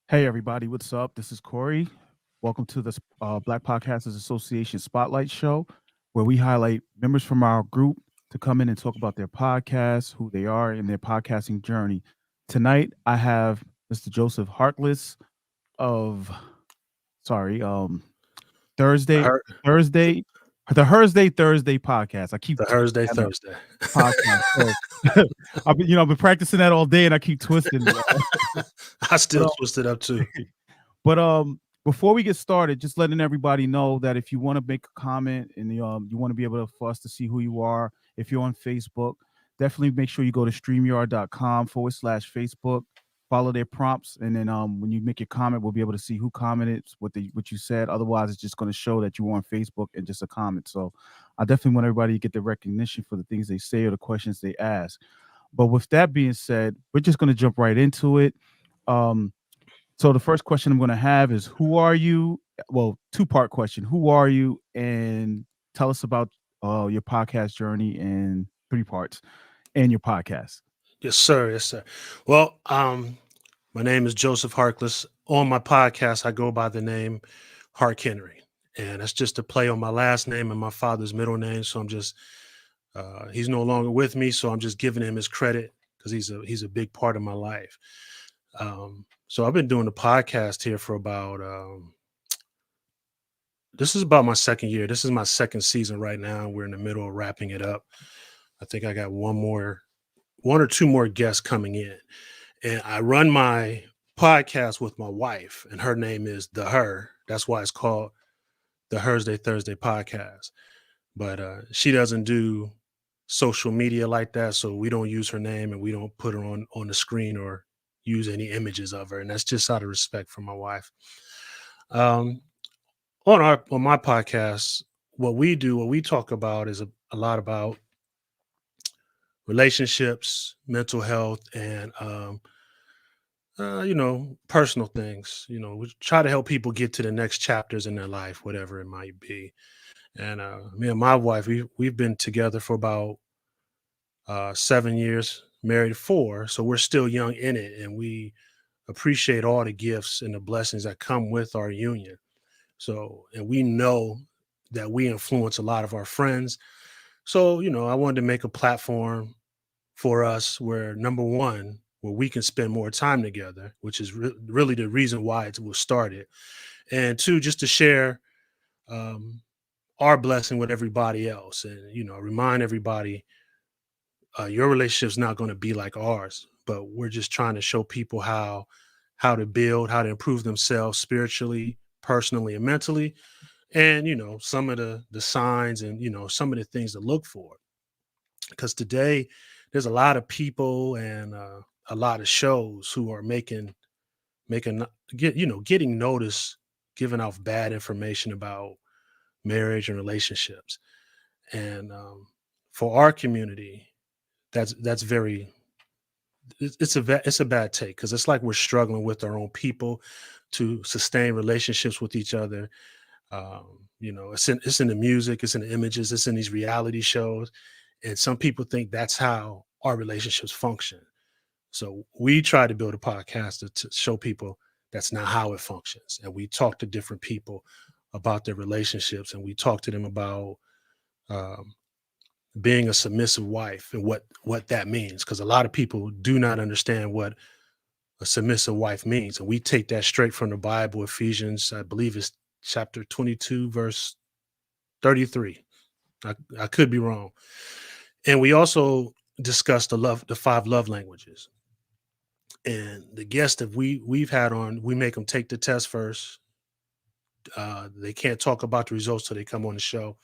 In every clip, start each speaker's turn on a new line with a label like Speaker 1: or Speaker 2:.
Speaker 1: Hey everybody, what's up? This is Corey. Welcome to the Black Podcasters Association Spotlight Show, where we highlight members from our group to come in and talk about their podcasts, who they are, and their podcasting journey. Tonight, I have Mr. Joseph Harkless of, sorry,
Speaker 2: The
Speaker 1: Thursday,
Speaker 2: her
Speaker 1: Thursday, the Thursday podcast. I keep
Speaker 2: the
Speaker 1: twisting
Speaker 2: Thursday
Speaker 1: that up.
Speaker 2: Thursday.
Speaker 1: Podcast. So, I've been practicing that all day, and I keep twisting it.
Speaker 2: I
Speaker 1: But
Speaker 2: still twist it up too.
Speaker 1: But before we get started, just letting everybody know that if you want to make a comment and you want to be able to for us to see who you are, if you're on Facebook, definitely make sure you go to streamyard.com/Facebook, follow their prompts, and then when you make your comment, we'll be able to see who commented, what you said. Otherwise, it's just going to show that you were on Facebook and just a comment. So I definitely want everybody to get the recognition for the things they say or the questions they ask. But with that being said, we're just going to jump right into it. Um, so the first question I'm going to have is, who are you? Well, two-part question. Who are you? And tell us about your podcast journey in three parts and your podcast.
Speaker 2: Yes, sir. Yes, sir. Well, my name is Joseph Harkless. On my podcast, I go by the name Hark Henry, and that's just a play on my last name and my father's middle name. So I'm just he's no longer with me, so I'm just giving him his credit because he's a big part of my life. So I've been doing the podcast here for about this is about my second year. This is my second season right now. We're in the middle of wrapping it up. I think I got one or two more guests coming in. And I run my podcast with my wife, and her name is The Her. That's why it's called the Thursday podcast. But she doesn't do social media like that. So we don't use her name and we don't put her on the screen or use any images of her. And that's just out of respect for my wife. Um, on my podcast, what we talk about is a lot about relationships, mental health, and personal things. We try to help people get to the next chapters in their life, whatever it might be. And me and my wife, we've been together for about 7 years, married 4, so we're still young in it, and we appreciate all the gifts and the blessings that come with our union. So, and we know that we influence a lot of our friends. So, I wanted to make a platform for us where, number one, where we can spend more time together, which is really the reason why it was started. And two, just to share um, our blessing with everybody else, and remind everybody your relationship's not going to be like ours, but we're just trying to show people how to build, how to improve themselves spiritually, personally, and mentally, and some of the signs and some of the things to look for, because today there's a lot of people and a lot of shows who are making getting notice, giving off bad information about marriage and relationships. And for our community, that's very it's a bad take, because it's like we're struggling with our own people to sustain relationships with each other. It's in the music, it's in the images, it's in these reality shows, and some people think that's how our relationships function. So we try to build a podcast to show people that's not how it functions, and we talk to different people about their relationships, and we talk to them about um, being a submissive wife and what that means, because a lot of people do not understand what a submissive wife means, and we take that straight from the Bible. Ephesians, I believe, is chapter 22 verse 33. I could be wrong. And we also discussed the 5 love languages. And the guests that we've had on, we make them take the test first. They can't talk about the results till they come on the show.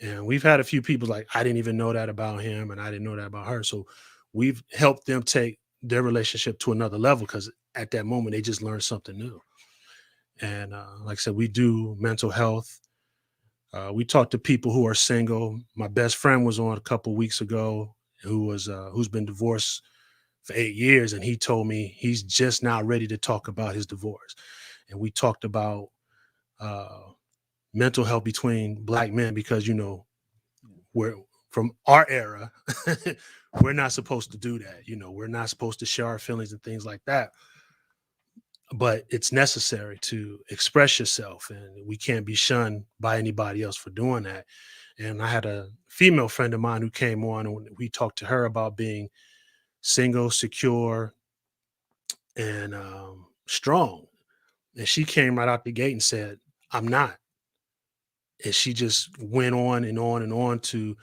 Speaker 2: And we've had a few people like, I didn't even know that about him, and I didn't know that about her. So we've helped them take their relationship to another level, because at that moment they just learned something new. And like I said, we do mental health. We talk to people who are single. My best friend was on a couple weeks ago, who's been divorced for 8 years, and he told me he's just not ready to talk about his divorce. And we talked about uh, mental health between Black men, because we're from our era. We're not supposed to do that. We're not supposed to share our feelings and things like that. but it's necessary to express yourself, and we can't be shunned by anybody else for doing that. And I had a female friend of mine who came on, and we talked to her about being single, secure, and strong. And she came right out the gate and said, "I'm not." And she just went on and on and on to,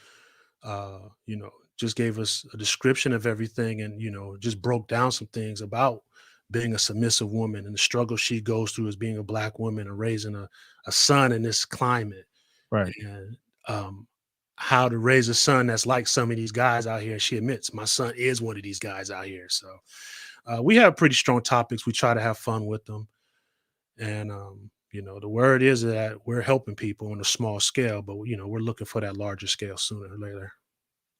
Speaker 2: just gave us a description of everything, and just broke down some things about being a submissive woman and the struggle she goes through as being a black woman and raising a son in this climate,
Speaker 1: Right.
Speaker 2: and um, how to raise a son that's like some of these guys out here. She admits, my son is one of these guys out here. So we have pretty strong topics. We try to have fun with them. And the word is that we're helping people on a small scale, but we're looking for that larger scale sooner or later.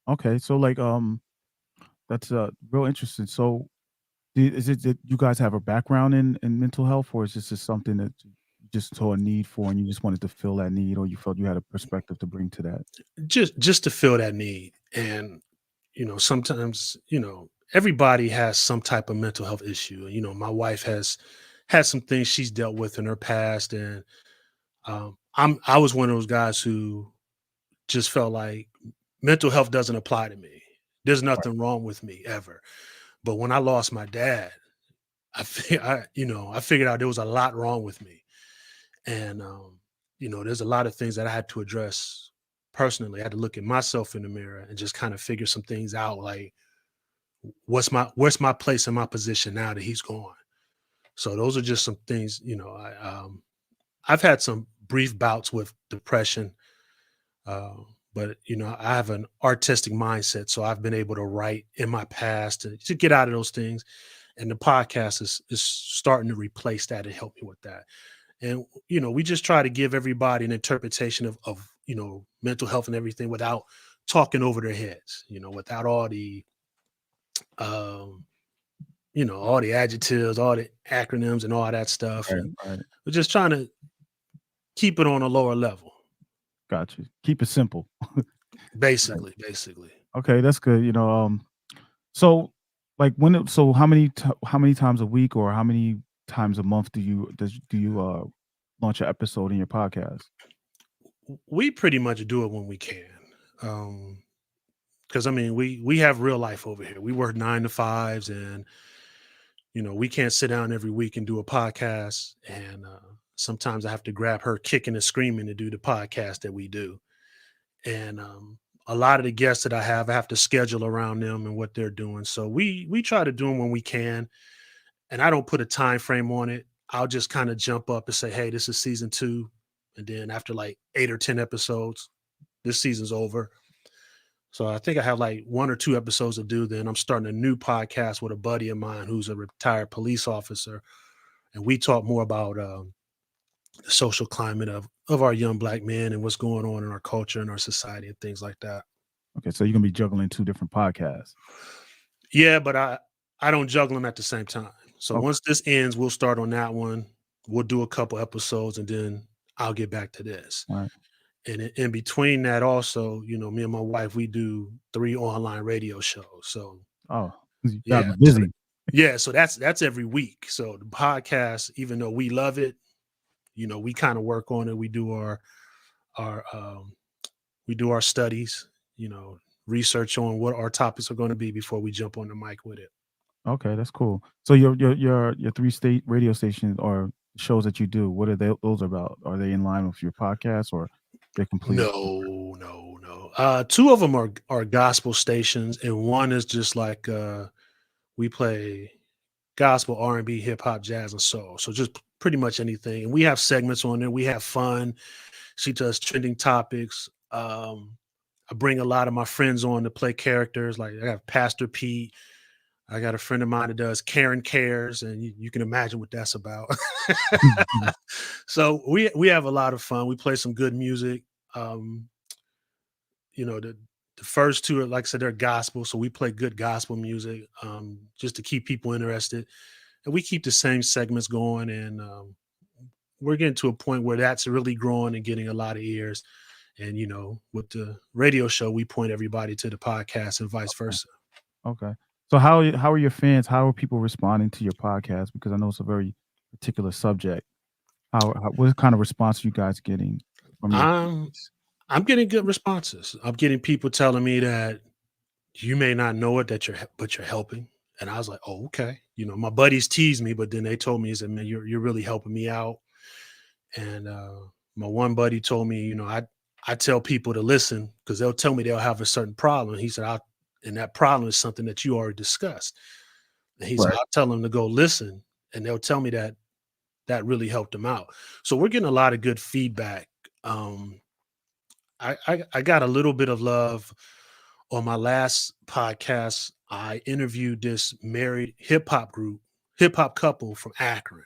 Speaker 1: Okay. So like that's real interesting. So is it that you guys have a background in mental health, or is this just something that you just saw a need for and you just wanted to fill that need, or you felt you had a perspective to bring to that?
Speaker 2: Just to fill that need. And sometimes everybody has some type of mental health issue. My wife has had some things she's dealt with in her past, and I was one of those guys who just felt like mental health doesn't apply to me. There's
Speaker 1: Right.
Speaker 2: nothing wrong with me ever. But when I lost my dad, I figured out there was a lot wrong with me. And there's a lot of things that I had to address personally. I had to look at myself in the mirror and just kind of figure some things out, like what's my place and my position now that he's gone. So those are just some things. I've had some brief bouts with depression, uh, but I have an artistic mindset, so I've been able to write in my past to get out of those things. And the podcast is starting to replace that and help me with that. And we just try to give everybody an interpretation of mental health and everything without talking over their heads, without um all the adjectives, all the acronyms and all that stuff.
Speaker 1: Right.
Speaker 2: And
Speaker 1: Right.
Speaker 2: we're just trying to keep it on a lower level,
Speaker 1: Got you. Keep it simple. Right.
Speaker 2: basically.
Speaker 1: Okay, that's good. So like so how many times a week or how many times a month do you launch an episode in your podcast?
Speaker 2: We pretty much do it when we can. Um because I mean we have real life over here. We work 9 to 5s, and we can't sit down every week and do a podcast. And sometimes I have to grab her kicking and screaming to do the podcast that we do. And a lot of the guests that I have to schedule around them and what they're doing. So we try to do them when we can, and I don't put a time frame on it. I'll just kind of jump up and say, "Hey, this is season 2," and then after like 8 or 10 episodes, this season's over. So I think I have like 1 or 2 episodes to do. Then I'm starting a new podcast with a buddy of mine who's a retired police officer, and we talk more about the social climate of our young black men and what's going on in our culture and our society and things like that.
Speaker 1: Okay, so you're gonna be juggling two different podcasts.
Speaker 2: Yeah, but I don't juggle them at the same time. So
Speaker 1: Okay.
Speaker 2: once this ends, we'll start on that one. We'll do a couple episodes, and then I'll get back to this.
Speaker 1: All right.
Speaker 2: And in between that, also, me and my wife, we do 3 online radio shows. So
Speaker 1: Oh, you gotta
Speaker 2: yeah,
Speaker 1: be busy.
Speaker 2: so that's every week. So the podcast, even though we love it, we kind of work on it. Our we do our studies, research on what our topics are going to be before we jump on the mic with it.
Speaker 1: Okay, that's cool. So your three state radio stations or shows that you do, what are those about? Are they in line with your podcast or they're completely different?
Speaker 2: No, no, no. Two of them are gospel stations, and one is just like we play gospel, R&B, hip hop, jazz, and soul. So just pretty much anything. And we have segments on there. We have fun. She does trending topics. I bring a lot of my friends on to play characters. Like I have Pastor Pete. I got a friend of mine that does Karen Cares, and you can imagine what that's about. So we have a lot of fun. We play some good music. Um, the first two are, like I said, they're gospel, so we play good gospel music, just to keep people interested, and we keep the same segments going. And we're getting to a point where that's really growing and getting a lot of ears. And with the radio show, we point everybody to the podcast and vice
Speaker 1: Okay.
Speaker 2: versa.
Speaker 1: Okay. So how are your fans? How are people responding to your podcast? Because I know it's a very particular subject? How what kind of response are you guys getting from your
Speaker 2: I'm
Speaker 1: fans?
Speaker 2: I'm getting good responses. I'm getting people telling me that you may not know it that but you're helping. And I was like, oh, okay. My buddies teased me, but then they told me, he said, man, you're really helping me out. And my one buddy told me, I tell people to listen because they'll tell me they'll have a certain problem. He said, and that problem is something that you already discussed. And he said,
Speaker 1: Right.
Speaker 2: I'll tell them to go listen, and they'll tell me that that really helped them out. So we're getting a lot of good feedback. Um, I got a little bit of love on my last podcast. I interviewed this married hip hop couple from Akron.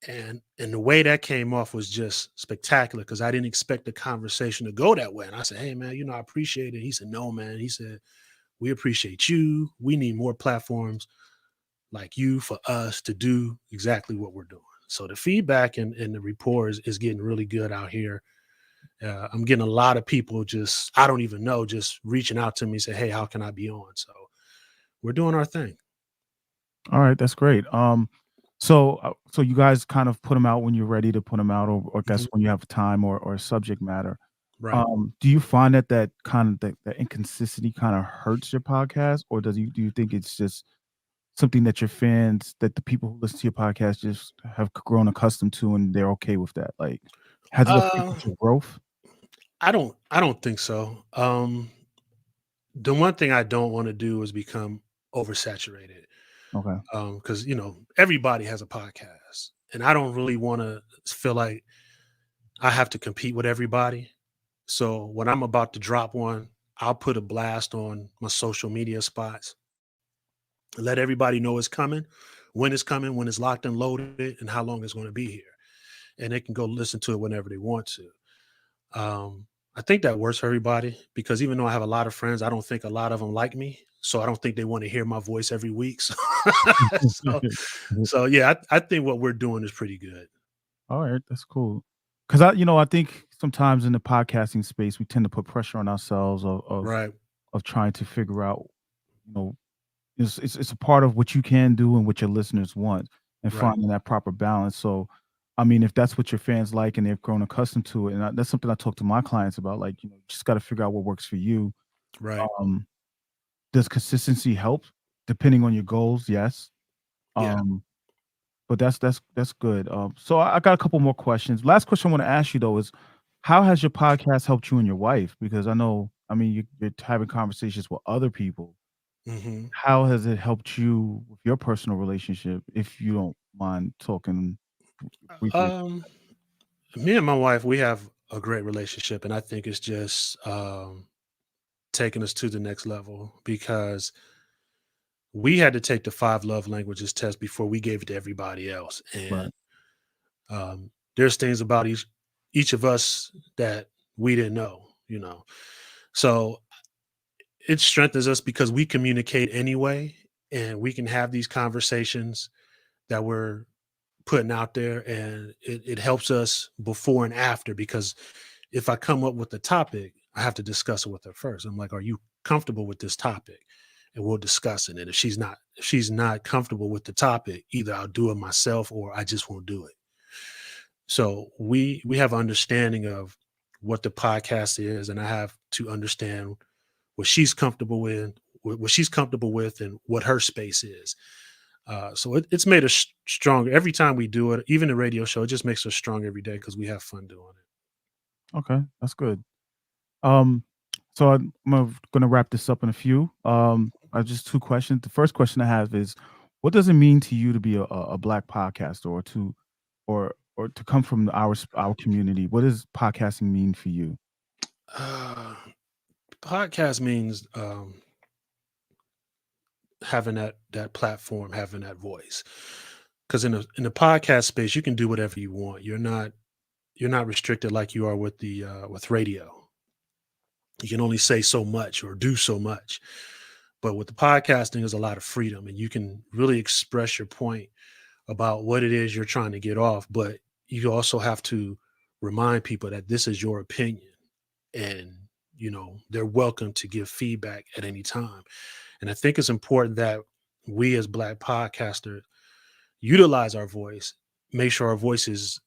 Speaker 2: And the way that came off was just spectacular because I didn't expect the conversation to go that way. And I said, hey man, I appreciate it. He said, no, man. He said, we appreciate you. We need more platforms like you for us to do exactly what we're doing. So the feedback and the rapport is getting really good out here. I'm getting a lot of people just I don't even know just reaching out to me say, hey, how can I be on? So we're doing our thing.
Speaker 1: All right, that's great. So you guys kind of put them out when you're ready to put them out, or I guess
Speaker 2: Mhm.
Speaker 1: when you have time or subject matter.
Speaker 2: Right.
Speaker 1: Do you find that kind of that inconsistency kind of hurts your podcast, or do you think it's just something that your fans, that the people who listen to your podcast just have grown accustomed to and they're okay with that? Like, has it
Speaker 2: Uh,
Speaker 1: affected your growth?
Speaker 2: I don't think so. The one thing I don't want to do is become oversaturated.
Speaker 1: Okay.
Speaker 2: Because everybody has a podcast, and I don't really want to feel like I have to compete with everybody. So when I'm about to drop one, I'll put a blast on my social media spots, let everybody know it's coming, when it's locked and loaded, and how long it's going to be here. And they can go listen to it whenever they want to. I think that works for everybody because even though I have a lot of friends, I don't think a lot of them like me. So I don't think they want to hear my voice every week. So yeah, I think what we're doing is pretty good.
Speaker 1: All right, that's cool. Because I think sometimes in the podcasting space, we tend to put pressure on ourselves
Speaker 2: Right,
Speaker 1: of trying to figure out, you know, it's a part of what you can do and what your listeners want, and
Speaker 2: right,
Speaker 1: finding that proper balance. So, I mean, if that's what your fans like and they've grown accustomed to it, and that's something I talk to my clients about. Like, just got to figure out what works for you.
Speaker 2: right.
Speaker 1: Um, does consistency help depending on your goals? Yes.
Speaker 2: Yeah.
Speaker 1: Um, but that's good. So I got a couple more questions. Last question I want to ask you though is, how has your podcast helped you and your wife? Because I know, I mean, you're having conversations with other people.
Speaker 2: hmm
Speaker 1: How has it helped you with your personal relationship, if you don't mind talking briefly?
Speaker 2: Um, Me and my wife, we have a great relationship, and I think it's just taking us to the next level because we had to take the five love languages test before we gave it to everybody else. And
Speaker 1: Right.
Speaker 2: there's things about each of us that we didn't know. So it strengthens us because we communicate anyway, and we can have these conversations that we're putting out there, and it helps us before and after because if I come up with a topic, I have to discuss it with her first. I'm like, are you comfortable with this topic? And we'll discuss it. And if she's not comfortable with the topic, either I'll do it myself or I just won't do it. So we have understanding of what the podcast is, and I have to understand what she's comfortable with, what she's comfortable with, and what her space is. So it's made us stronger every time we do it. Even the radio show, it just makes us strong every day because we have fun doing it.
Speaker 1: Okay, that's good. Um, so I'm gonna wrap this up in a few. I just two questions. The first question I have is, what does it mean to you to be a black podcaster, or to come from our community? What does podcasting mean for you?
Speaker 2: Uh, Podcast means having that platform, having that voice. Because in the podcast space, you can do whatever you want. You're not restricted like you are with the with radio. You can only say so much or do so much. But with the podcasting, there's a lot of freedom, and you can really express your point about what it is you're trying to get off. But you also have to remind people that this is your opinion, and they're welcome to give feedback at any time. And I think it's important that we as black podcasters utilize our voice make sure our voice is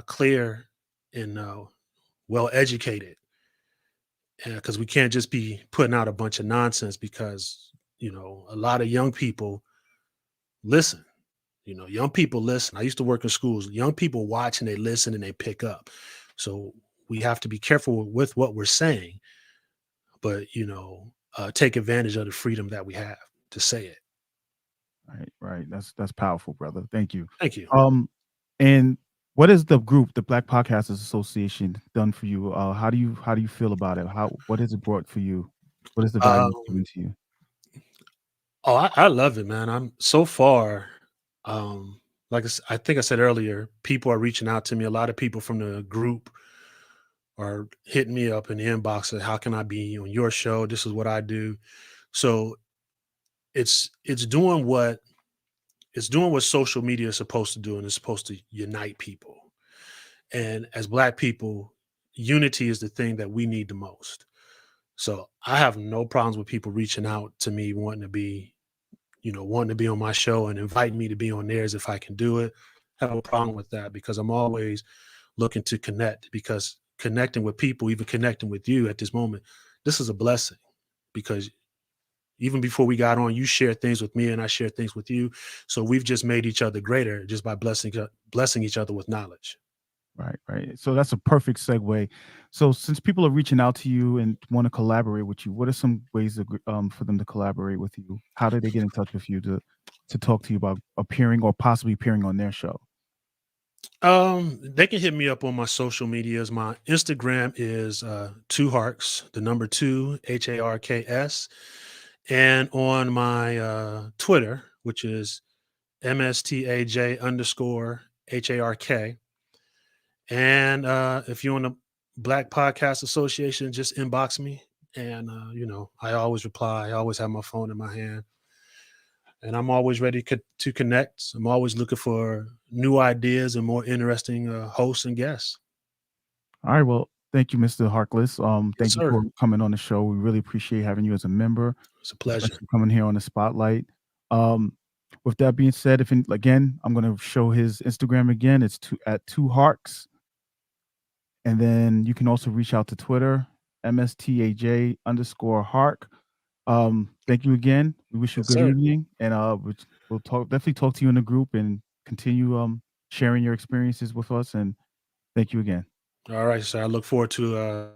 Speaker 2: clear and well educated, because we can't just be putting out a bunch of nonsense, because a lot of young people listen. Young people listen. I used to work in schools. Young people watch and they listen and they pick up. So we have to be careful with what we're saying, but take advantage of the freedom that we have to say it.
Speaker 1: Right, right. That's powerful, brother. Thank you.
Speaker 2: Thank you.
Speaker 1: Um, and what is the group, the Black Podcasters Association, done for you? How do you feel about it? What has it brought for you? What is the value it's
Speaker 2: Um,
Speaker 1: given to you?
Speaker 2: oh, I love it, man. I'm so far. Um, like I think I said earlier, people are reaching out to me. A lot of people from the group are hitting me up in the inbox. Saying, how can I be on your show? This is what I do. So it's doing what social media is supposed to do, and it's supposed to unite people. And as Black people, unity is the thing that we need the most. So I have no problems with people reaching out to me, wanting to be on my show and inviting me to be on theirs if I can do it. I have a problem with that, because I'm always looking to connect, because connecting with people, even connecting with you at this moment, this is a blessing, because even before we got on, you share things with me and I share things with you. So we've just made each other greater just by blessing each other with knowledge.
Speaker 1: Right, right. So that's a perfect segue. So since people are reaching out to you and want to collaborate with you, what are some ways for them to collaborate with you? How do they get in touch with you to talk to you about appearing or possibly appearing on their show?
Speaker 2: They can hit me up on my social medias. My Instagram is two harks, the number two, HARKS. And on my Twitter, which is MSTAJ underscore HARK. And if you're on the Black Podcast Association, just inbox me. And, I always reply. I always have my phone in my hand. And I'm always ready to connect. I'm always looking for new ideas and more interesting hosts and guests.
Speaker 1: All right. Well, thank you, Mr. Harkless.
Speaker 2: Yes,
Speaker 1: Thank you
Speaker 2: sir.
Speaker 1: for coming on the show. We really appreciate having you as a member,
Speaker 2: It's a pleasure.
Speaker 1: especially coming here on the spotlight. Um, with that being said, again, I'm going to show his Instagram again. It's at two harks. And then you can also reach out to Twitter, MSTAJ underscore Hark. Thank you again. We wish you a
Speaker 2: Yes,
Speaker 1: good
Speaker 2: sir.
Speaker 1: evening, and we'll definitely talk to you in the group and continue sharing your experiences with us. And thank you again.
Speaker 2: All right, sir. I look forward to